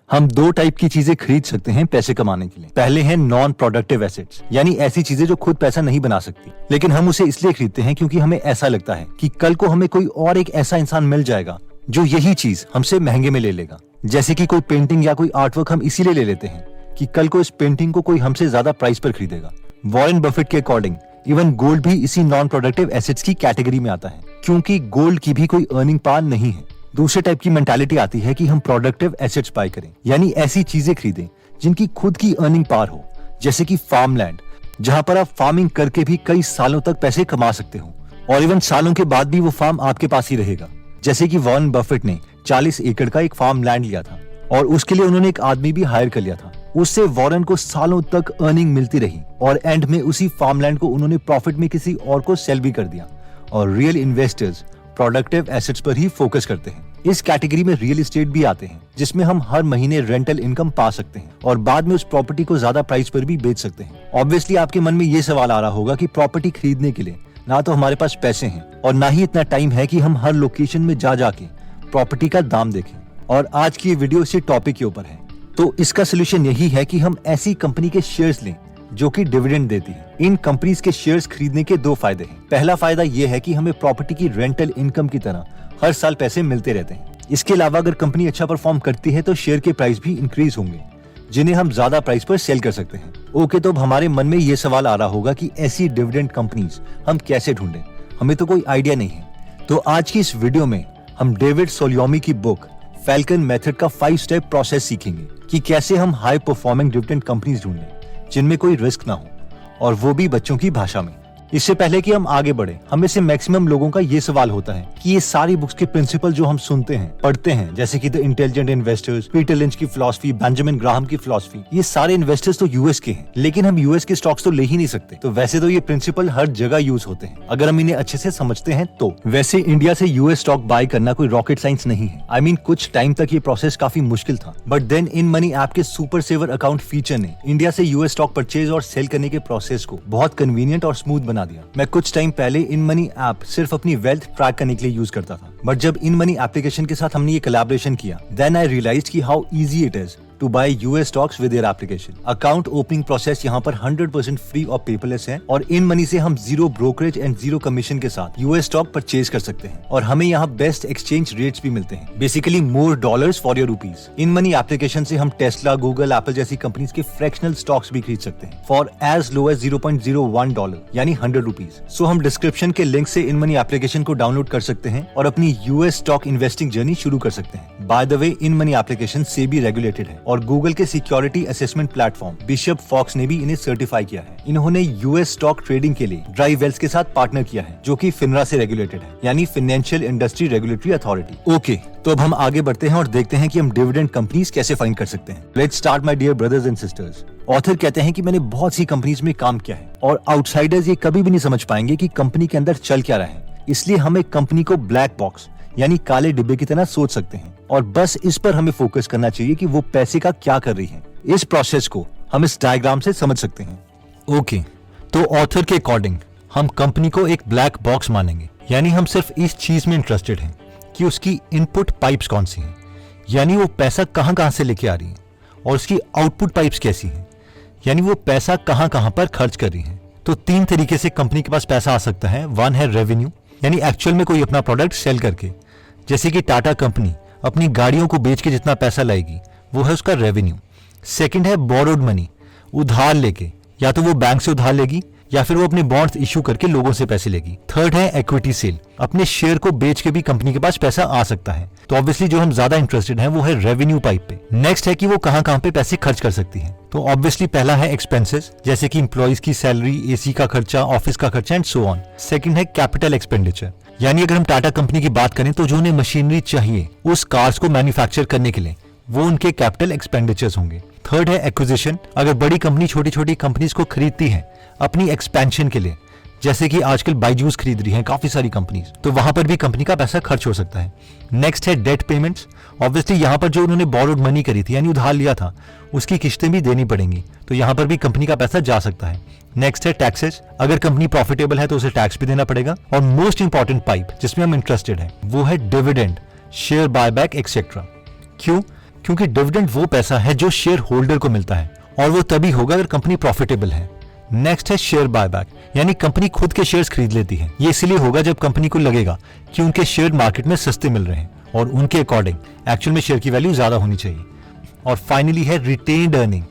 हम दो टाइप की चीजें खरीद सकते हैं पैसे कमाने के लिए। पहले है नॉन प्रोडक्टिव एसेट्स, यानी ऐसी चीजें जो खुद पैसा नहीं बना सकती, लेकिन हम उसे इसलिए खरीदते हैं क्योंकि हमें ऐसा लगता है कि कल को हमें कोई और एक ऐसा इंसान मिल जाएगा जो यही चीज हमसे महंगे में ले लेगा। जैसे कि कोई पेंटिंग या कोई आर्टवर्क हम इसीलिए ले लेते हैं कि कल को इस पेंटिंग को कोई हमसे ज्यादा प्राइस पर खरीदेगा। वॉरेन बफेट के अकॉर्डिंग इवन गोल्ड भी इसी नॉन प्रोडक्टिव एसेट्स की कैटेगरी में आता है, क्योंकि गोल्ड की भी कोई अर्निंग पावर नहीं है। दूसरे टाइप की मेंटालिटी आती है कि हम प्रोडक्टिव एसेट्स बाय करें, यानी ऐसी चीजें खरीदें जिनकी खुद की अर्निंग पावर हो, जैसे कि फार्मलैंड, जहां पर आप फार्मिंग करके भी कई सालों तक पैसे कमा सकते हो और इवन सालों के बाद भी वो फार्म आपके पास ही रहेगा। जैसे कि वॉरेन बफेट ने 40 एकड़ का एक फार्म लैंड लिया था और उसके लिए उन्होंने एक आदमी भी हायर कर लिया था। उससे वॉरेन को सालों तक अर्निंग मिलती रही और एंड में उसी फार्मलैंड को उन्होंने प्रॉफिट में किसी और को सेल भी कर दिया। और रियल इन्वेस्टर्स प्रोडक्टिव एसेट्स पर ही फोकस करते हैं। इस कैटेगरी में रियल एस्टेट भी आते हैं, जिसमें हम हर महीने रेंटल इनकम पा सकते हैं और बाद में उस प्रॉपर्टी को ज्यादा प्राइस पर भी बेच सकते हैं। ऑब्वियसली आपके मन में ये सवाल आ रहा होगा कि प्रॉपर्टी खरीदने के लिए ना तो हमारे पास पैसे हैं और ना ही इतना टाइम है कि हम हर लोकेशन में जा जाके प्रॉपर्टी का दाम देखें। और आज की ये वीडियो इसी टॉपिक के ऊपर है। तो इसका सोल्यूशन यही है कि हम ऐसी कंपनी के शेयर्स लें जो कि डिविडेंड देती है। इन कंपनीज के शेयर्स खरीदने के दो फायदे हैं। पहला फायदा ये है कि हमें प्रॉपर्टी की रेंटल इनकम की तरह हर साल पैसे मिलते रहते हैं। इसके अलावा अगर कंपनी अच्छा परफॉर्म करती है तो शेयर के प्राइस भी इंक्रीज होंगे, जिन्हें हम ज्यादा प्राइस पर सेल कर सकते हैं। ओके, तो अब हमारे मन में ये सवाल आ रहा होगा कि ऐसी डिविडेंड कंपनीज हम कैसे ढूंढें, हमें तो कोई आइडिया नहीं है। तो आज की इस वीडियो में हम डेविड सोलियोमी की बुक फैल्कन मेथड का 5 स्टेप प्रोसेस सीखेंगे कि कैसे हम हाई परफॉर्मिंग डिविडेंड कंपनीज ढूंढें जिनमें कोई रिस्क ना हो, और वो भी बच्चों की भाषा में। इससे पहले कि हम आगे बढ़े, हमें से मैक्सिमम लोगों का ये सवाल होता है कि ये सारी बुक्स के प्रिंसिपल जो हम सुनते हैं, पढ़ते हैं, जैसे कि the intelligent investors, Peter lynch की फिलॉसफी, बेंजामिन ग्राहम की फिलॉसफी, ये सारे इन्वेस्टर्स तो यूएस के हैं, लेकिन हम यूएस के स्टॉक्स तो ले ही नहीं सकते। तो वैसे तो ये प्रिंसिपल हर जगह यूज होते हैं अगर हम इन्हें अच्छे से समझते हैं तो। वैसे इंडिया से यूएस स्टॉक बाय करना कोई रॉकेट साइंस नहीं है। I mean, कुछ टाइम तक ये प्रोसेस काफी मुश्किल था, बट देन इन मनी ऐप के सुपर सेवर अकाउंट फीचर ने इंडिया से यूएस स्टॉक परचेज और सेल करने के प्रोसेस को बहुत कन्वीनियंट और स्मूथ बना दिया। मैं कुछ टाइम पहले इन मनी ऐप सिर्फ अपनी वेल्थ ट्रैक करने के लिए यूज करता था, बट जब इन मनी एप्लीकेशन के साथ हमने ये कोलैबोरेशन किया, देन आई रियलाइज्ड कि how easy it is to buy US stocks with their application. Account opening process यहाँ पर 100% फ्री और पेपरलेस है और इन मनी से हम zero brokerage and zero commission के साथ US स्टॉक परचेज कर सकते हैं और हमें यहाँ बेस्ट एक्सचेंज रेट्स भी मिलते हैं। Basically more dollars for your rupees. इन मनी एप्लीकेशन से हम टेस्ला, गूगल, एप्पल जैसी कंपनीज के फ्रैक्शनल स्टॉक्स भी खरीद सकते हैं फॉर एज लो एज $0.01 यानी 100 रुपीज। सो हम डिस्क्रिप्शन के लिंक से इन मनी एप्लीकेशन को डाउनलोड कर सकते हैं और अपनी US स्टॉक इन्वेस्टिंग जर्नी शुरू कर सकते हैं। बाय द वे, इन मनी एप्लीकेशन सेबी रेगुलेटेड है और गूगल के security assessment platform Bishop Fox ने भी इन्हें सर्टिफाई किया है। इन्होंने यूएस स्टॉक ट्रेडिंग के लिए ड्राई वेल्स के साथ पार्टनर किया है, जो कि फिनरा से रेगुलेटेड है, यानी financial industry regulatory authority. Okay, तो अब हम आगे बढ़ते हैं और देखते हैं कि हम डिविडेंड कंपनीज कैसे फाइंड कर सकते हैं। Let's start my dear brothers and sisters. Author कहते हैं कि मैंने बहुत सी कंपनीज में काम किया है और आउटसाइडर्स ये कभी भी नहीं समझ पाएंगे कि कंपनी के अंदर चल क्या रहा है। इसलिए हम एक कंपनी को ब्लैक बॉक्स यानी काले डिब्बे की तरह सोच सकते हैं और बस इस पर हमें फोकस करना चाहिए कि वो पैसे का क्या कर रही है। इस प्रोसेस को हम इस डायग्राम से समझ सकते हैं। ओके, तो ऑथर के अकॉर्डिंग हम कंपनी को एक ब्लैक बॉक्स मानेंगे, यानी हम सिर्फ इस चीज में इंटरेस्टेड हैं कि उसकी इनपुट पाइप्स कौन सी हैं, यानी वो पैसा कहां कहां से लेके आ रही है, और उसकी आउटपुट पाइप्स कैसी हैं, यानी वो पैसा कहां कहां पर खर्च कर रही है। तो 3 तरीके से कंपनी के पास पैसा आ सकता है। 1 है रेवेन्यू, यानी एक्चुअल में कोई अपना प्रोडक्ट सेल करके, जैसे कि टाटा कंपनी अपनी गाड़ियों को बेच के जितना पैसा लाएगी वो है उसका रेवेन्यू। सेकंड है बोरोड मनी, उधार लेके, या तो वो बैंक से उधार लेगी या फिर वो अपने बॉन्ड्स इशू करके लोगों से पैसे लेगी। थर्ड है इक्विटी सेल, अपने शेयर को बेच के भी कंपनी के पास पैसा आ सकता है। तो ऑब्वियसली जो हम ज्यादा इंटरेस्टेड हैं वो है रेवेन्यू पाइप पे। नेक्स्ट है कि वो कहां कहां पे पैसे खर्च कर सकती है। तो ऑब्वियसली पहला है एक्सपेंसेस, जैसे कि इंप्लॉइज की सैलरी, एसी का खर्चा, ऑफिस का खर्चा एंड सो ऑन। सेकंड है कैपिटल एक्सपेंडिचर, यानी अगर हम टाटा कंपनी की बात करें तो जो उन्हें मशीनरी चाहिए उस कार्स को मैन्युफैक्चर करने के लिए, वो उनके कैपिटल एक्सपेंडिचर्स होंगे। थर्ड है एक्विजिशन, अगर बड़ी कंपनी छोटी छोटी कंपनीज को खरीदती है अपनी एक्सपेंशन के लिए, जैसे कि आजकल बायजूस खरीद रही हैं काफी सारी कंपनीज, तो वहां पर भी कंपनी का पैसा खर्च हो सकता है। नेक्स्ट है डेट पेमेंट्स, ऑब्वियसली यहाँ पर जो उन्होंने बोरोड मनी करी थी यानी उधार लिया था उसकी किस्तें भी देनी पड़ेंगी, तो यहाँ पर भी कंपनी का पैसा जा सकता है। नेक्स्ट है टैक्सेस, अगर कंपनी प्रॉफिटेबल है तो उसे टैक्स भी देना पड़ेगा। और मोस्ट इंपॉर्टेंट पाइप जिसमें हम इंटरेस्टेड हैं वो है डिविडेंड, शेयर बायबैक एक्सेट्रा। क्यों? क्योंकि डिविडेंड वो पैसा है जो शेयर होल्डर को मिलता है और वो तभी होगा अगर कंपनी प्रॉफिटेबल है। नेक्स्ट है शेयर बायबैक, यानी कंपनी खुद के शेयर्स खरीद लेती है। ये इसलिए होगा जब कंपनी को लगेगा कि उनके शेयर मार्केट में सस्ते मिल रहे हैं और उनके अकॉर्डिंग एक्चुअल में शेयर की वैल्यू ज्यादा होनी चाहिए। और फाइनली है रिटेन्ड अर्निंग,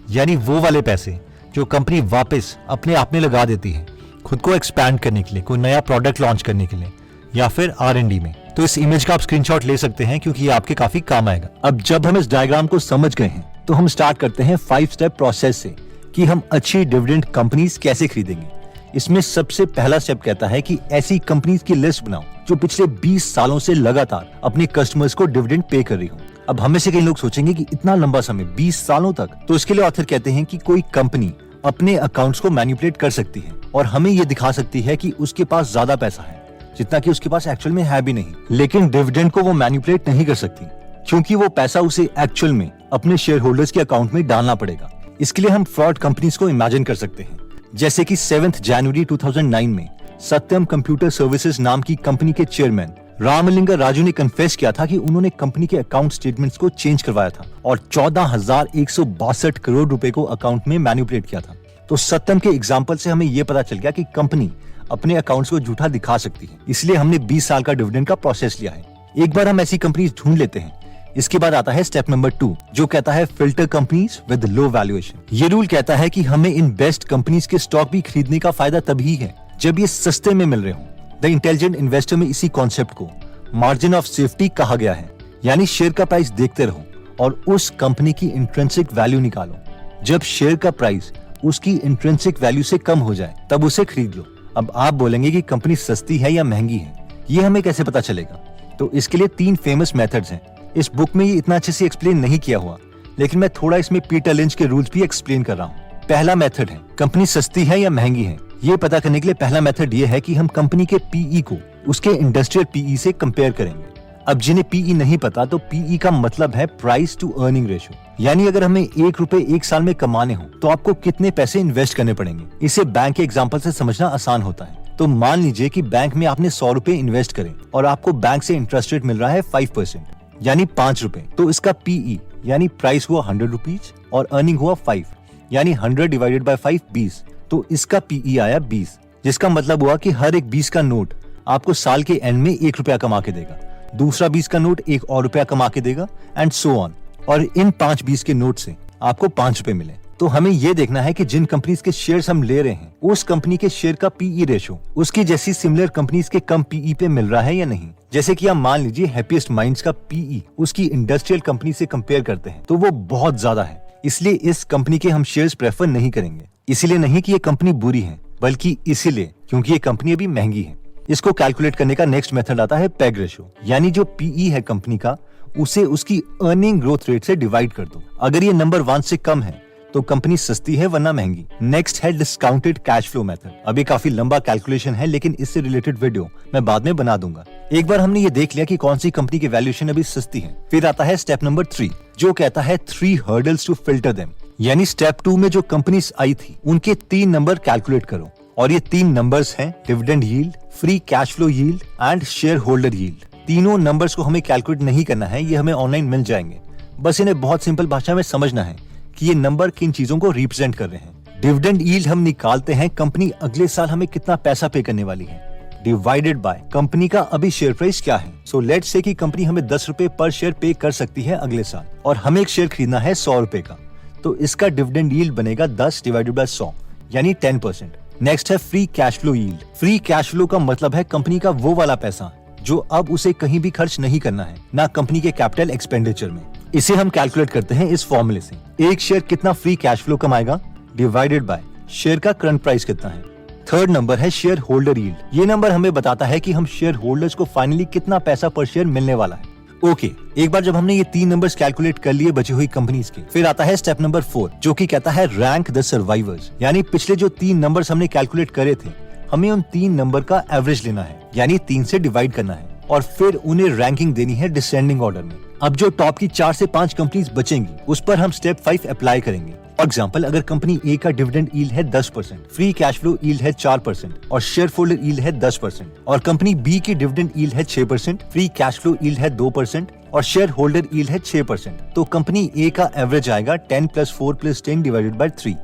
यानी वो वाले पैसे जो कंपनी वापस अपने आप में लगा देती है खुद को एक्सपैंड करने के लिए, कोई नया प्रोडक्ट लॉन्च करने के लिए या फिर R&D में। तो इस इमेज का आप स्क्रीनशॉट ले सकते हैं क्योंकि ये आपके काफी काम आएगा। अब जब हम इस डायग्राम को समझ गए हैं तो हम स्टार्ट करते हैं 5 स्टेप प्रोसेस से कि हम अच्छी डिविडेंड कंपनीज कैसे खरीदेंगे। इसमें सबसे पहला स्टेप कहता है कि ऐसी कंपनीज की लिस्ट बनाओ जो पिछले 20 सालों से लगातार अपने कस्टमर्स को डिविडेंड पे कर रही हो। अब हमें से कई लोग सोचेंगे कि इतना लंबा समय 20 सालों तक, तो इसके लिए ऑथर कहते हैं कि कोई कंपनी अपने अकाउंट्स को मैनिपुलेट कर सकती है और हमें ये दिखा सकती है कि उसके पास ज्यादा पैसा है जितना कि उसके पास एक्चुअल में है भी नहीं, लेकिन डिविडेंड को वो मैनिपुलेट नहीं कर सकती क्योंकि वो पैसा उसे एक्चुअल में अपने शेयर होल्डर्स के अकाउंट में डालना पड़ेगा। इसके लिए हम फ्रॉड कंपनीज को इमेजिन कर सकते हैं, जैसे कि 7 जनवरी 2009 में सत्यम कंप्यूटर सर्विसेज नाम की कंपनी के चेयरमैन रामलिंगा राजू ने कन्फेस किया था कि उन्होंने कंपनी के अकाउंट स्टेटमेंट्स को चेंज करवाया था और 14,162 करोड़ रुपए को अकाउंट में मैनिपुलेट किया था। तो सत्यम के एग्जाम्पल से हमें यह पता चल गया कि कंपनी अपने अकाउंट्स को झूठा दिखा सकती है, इसलिए हमने 20 साल का डिविडेंड का प्रोसेस लिया है। एक बार हम ऐसी कंपनीज ढूंढ लेते हैं, इसके बाद आता है स्टेप नंबर 2 जो कहता है filter companies with low valuation. ये रूल कहता है कि हमें इन बेस्ट कंपनीज के स्टॉक भी खरीदने का फायदा तभी है जब ये सस्ते में मिल रहे हों। द इंटेलिजेंट इन्वेस्टर में इसी कॉन्सेप्ट को मार्जिन ऑफ सेफ्टी कहा गया है, यानी शेयर का प्राइस देखते रहो और उस कंपनी की इंट्रिंसिक वैल्यू निकालो। जब शेयर का प्राइस उसकी इंट्रिंसिक वैल्यू से कम हो जाए तब उसे खरीद लो। अब आप बोलेंगे कि कंपनी सस्ती है या महंगी है, ये हमें कैसे पता चलेगा? तो इसके लिए 3 फेमस मेथड्स हैं। इस बुक में ये इतना अच्छे से एक्सप्लेन नहीं किया हुआ, लेकिन मैं थोड़ा इसमें पीटर लिंच के रूल्स भी एक्सप्लेन कर रहा हूँ। पहला मेथड है कंपनी सस्ती है या महंगी है। ये पता करने के लिए पहला मेथड ये है कि हम कंपनी के पीई को उसके इंडस्ट्रियल पीई से कंपेयर करेंगे। अब जिन्हें पीई नहीं पता, तो पीई का मतलब है प्राइस टू अर्निंग रेशियो, यानी अगर हमें 1 रुपए 1 साल में कमाने हो तो आपको कितने पैसे इन्वेस्ट करने पड़ेंगे। इसे बैंक के एग्जाम्पल से समझना आसान होता है। तो मान लीजिए कि बैंक में आपने 100 रुपए इन्वेस्ट करें और आपको बैंक से इंटरेस्ट रेट मिल रहा है 5%, यानी 5 रुपए। तो इसका पीई यानी प्राइस हुआ 100 रुपीज और अर्निंग हुआ 5, यानी 100 डिवाइडेड बाय 5 20। तो इसका पीई आया 20, जिसका मतलब हुआ कि हर एक 20 का नोट आपको साल के एंड में 1 रुपया कमा के देगा, दूसरा 20 का नोट 1 और रुपया कमा के देगा एंड सो ऑन। और इन 5 20 के नोट से आपको 5 रुपए मिले। तो हमें ये देखना है कि जिन कंपनीज के शेयर्स हम ले रहे हैं उस कंपनी के शेयर का पीई रेशो उसकी जैसी सिमिलर कंपनीज के कम पीई पे मिल रहा है या नहीं। जैसे कि आप मान लीजिए हैप्पीएस्ट माइंड्स का पीई उसकी इंडस्ट्रियल कंपनी से कंपेयर करते हैं तो वो बहुत ज्यादा है, इसलिए इस कंपनी के हम शेयर्स प्रेफर नहीं करेंगे। इसीलिए नहीं कि ये कंपनी बुरी है, बल्कि इसीलिए क्योंकि ये कंपनी अभी महंगी है। इसको कैलकुलेट करने का नेक्स्ट मेथड आता है पेग रेशियो, यानी जो पीई है कंपनी का उसे उसकी अर्निंग ग्रोथ रेट से डिवाइड कर दो। अगर ये नंबर 1 से कम है तो कंपनी सस्ती है वरना महंगी। नेक्स्ट है डिस्काउंटेड कैश फ्लो मेथड। अभी काफी लंबा कैलकुलेशन है, लेकिन इससे रिलेटेड वीडियो मैं बाद में बना दूंगा। एक बार हमने ये देख लिया कि कौन सी कंपनी की वैल्यूएशन अभी सस्ती है, फिर आता है स्टेप नंबर 3 जो कहता है 3 हर्डल्स टू फिल्टर देम, यानी स्टेप 2 में जो कंपनीज आई थी उनके 3 नंबर कैलकुलेट करो। और ये 3 नंबर्स हैं dividend yield, free cash flow yield and share holder yield. तीनों नंबर्स को हमें कैलकुलेट नहीं करना है, ये हमें ऑनलाइन मिल जाएंगे। बस इन्हें बहुत सिंपल भाषा में समझना है कि ये नंबर किन चीजों को रिप्रेजेंट कर रहे हैं। डिविडेंड यील्ड हम निकालते हैं कंपनी अगले साल हमें कितना पैसा पे करने वाली है, डिवाइडेड बाय कंपनी का अभी शेयर प्राइस क्या है। सो लेट्स से कि कंपनी हमें 10 रुपए पर शेयर पे कर सकती है अगले साल और हमें एक शेयर खरीदना है 100 रुपए का, तो इसका डिविडेंड यील्ड बनेगा 10 डिवाइडेड बाय 100, यानी 10%। नेक्स्ट है free cash flow yield. Free cash flow का मतलब है कंपनी का वो वाला पैसा जो अब उसे कहीं भी खर्च नहीं करना है, ना कंपनी के कैपिटल एक्सपेंडिचर में। इसे हम कैलकुलेट करते हैं इस फॉर्मूले से। एक शेयर कितना फ्री कैश फ्लो कमाएगा डिवाइडेड बाय शेयर का करंट प्राइस कितना है। थर्ड नंबर है शेयर होल्डर यील्ड। ये नंबर हमें बताता है कि हम शेयर होल्डर्स को फाइनली कितना पैसा पर शेयर मिलने वाला है। ओके, एक बार जब हमने ये 3 नंबर्स कैलकुलेट कर लिए बची हुई कंपनीज के, फिर आता है स्टेप नंबर 4 जो कि कहता है रैंक द सर्वाइवर्स, यानी पिछले जो 3 नंबर्स हमने कैलकुलेट करे थे हमें उन 3 नंबर का एवरेज लेना है, यानी 3 से डिवाइड करना है और फिर उन्हें रैंकिंग देनी है डिसेंडिंग ऑर्डर में। अब जो टॉप की 4 से 5 कंपनीज बचेंगी उस पर हम स्टेप 5 अप्लाई करेंगे। फॉर एग्जाम्पल, अगर कंपनी ए का डिविडेंड यील्ड है 10%, फ्री कैश फ्लो यील्ड है 4% और शेयर होल्डर यील्ड है 10%, और कंपनी बी की डिविडेंड यील्ड है 6%, फ्री कैश फ्लो यील्ड है 2% और शेयर होल्डर यील्ड है 6%। तो कंपनी ए का एवरेज आएगा 10 + 4 + 10 डिवाइडेड बाय 3,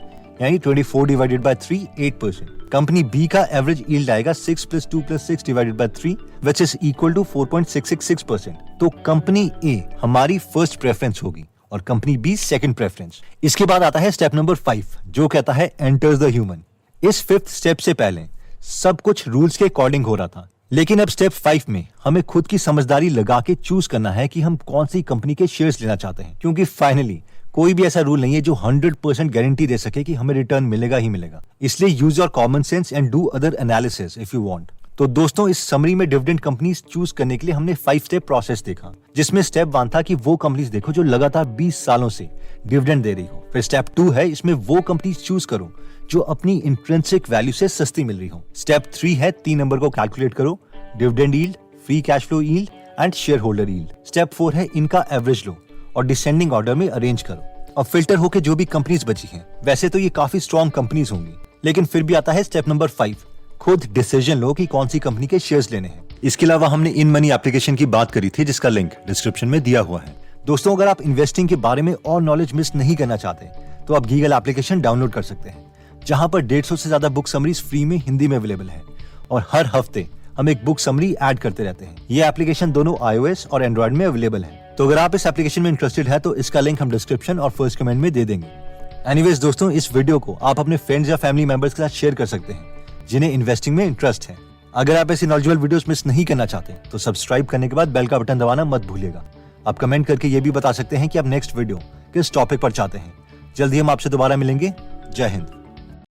यानी 24 डिवाइडेड बाय 3 8%। कंपनी बी का एवरेज यील्ड आएगा 6 + 2 + 6 divided by 3 which is equal to 4.666%। तो कंपनी ए हमारी फर्स्ट प्रेफरेंस होगी और कंपनी बी सेकंड प्रेफरेंस। इसके बाद आता है स्टेप नंबर 5 जो कहता है एंटर्स द ह्यूमन। इस 5th स्टेप से पहले सब कुछ रूल्स के अकॉर्डिंग हो रहा था, लेकिन अब स्टेप 5 में हमें खुद की समझदारी लगा के चूज करना है कि हम कौन सी कंपनी के शेयर्स लेना चाहते हैं, क्योंकि फाइनली कोई भी ऐसा रूल नहीं है जो 100% गारंटी दे सके कि हमें रिटर्न मिलेगा ही मिलेगा। इसलिए use your common sense and do other analysis if you want. तो दोस्तों, इस समरी में डिविडेंड कंपनीज चूज करने के लिए हमने 5 स्टेप प्रोसेस देखा, जिसमें स्टेप 1 था कि वो कंपनीज देखो जो लगातार 20 सालों से डिविडेंड दे रही हो। फिर स्टेप 2 है, इसमें वो कंपनीज चूज करो जो अपनी इंट्रिंसिक वैल्यू से सस्ती मिल रही हो। स्टेप 3 है 3 नंबर को कैलकुलेट करो, dividend yield, free cash flow yield and share holder yield. Step 4 है इनका एवरेज लो और डिसेंडिंग ऑर्डर में अरेंज करो। अब फिल्टर होके जो भी कंपनीज बची हैं, वैसे तो ये काफी स्ट्रॉन्ग कंपनीज होंगी, लेकिन फिर भी आता है स्टेप नंबर 5, खुद डिसीजन लो कि कौन सी कंपनी के शेयर्स लेने हैं। इसके अलावा हमने इन मनी एप्लीकेशन की बात करी थी, जिसका लिंक डिस्क्रिप्शन में दिया हुआ है। दोस्तों, अगर आप इन्वेस्टिंग के बारे में और नॉलेज मिस नहीं करना चाहते तो आप गीगल एप्लीकेशन डाउनलोड कर सकते हैं, जहां पर 150 से ज्यादा बुक समरीज फ्री में हिंदी में अवेलेबल है और हर हफ्ते हम एक बुक समरी ऐड करते रहते हैं। ये एप्लीकेशन दोनों iOS और एंड्रॉइड में अवेलेबल है। तो अगर आप इस एप्लीकेशन में इंटरेस्टेड है तो इसका लिंक हम डिस्क्रिप्शन और फर्स्ट कमेंट में दे देंगे। एनीवेज दोस्तों, इस वीडियो को आप अपने फ्रेंड्स या फैमिली मेंबर्स के साथ शेयर कर सकते हैं जिन्हें इन्वेस्टिंग में इंटरेस्ट है। अगर आप ऐसी नॉलेजेबल वीडियोस मिस नहीं करना चाहते तो सब्सक्राइब करने के बाद बेल का बटन दबाना मत भूलिएगा। आप कमेंट करके ये भी बता सकते हैं कि आप नेक्स्ट वीडियो किस टॉपिक पर चाहते हैं। जल्दी हम आपसे दोबारा मिलेंगे। जय हिंद।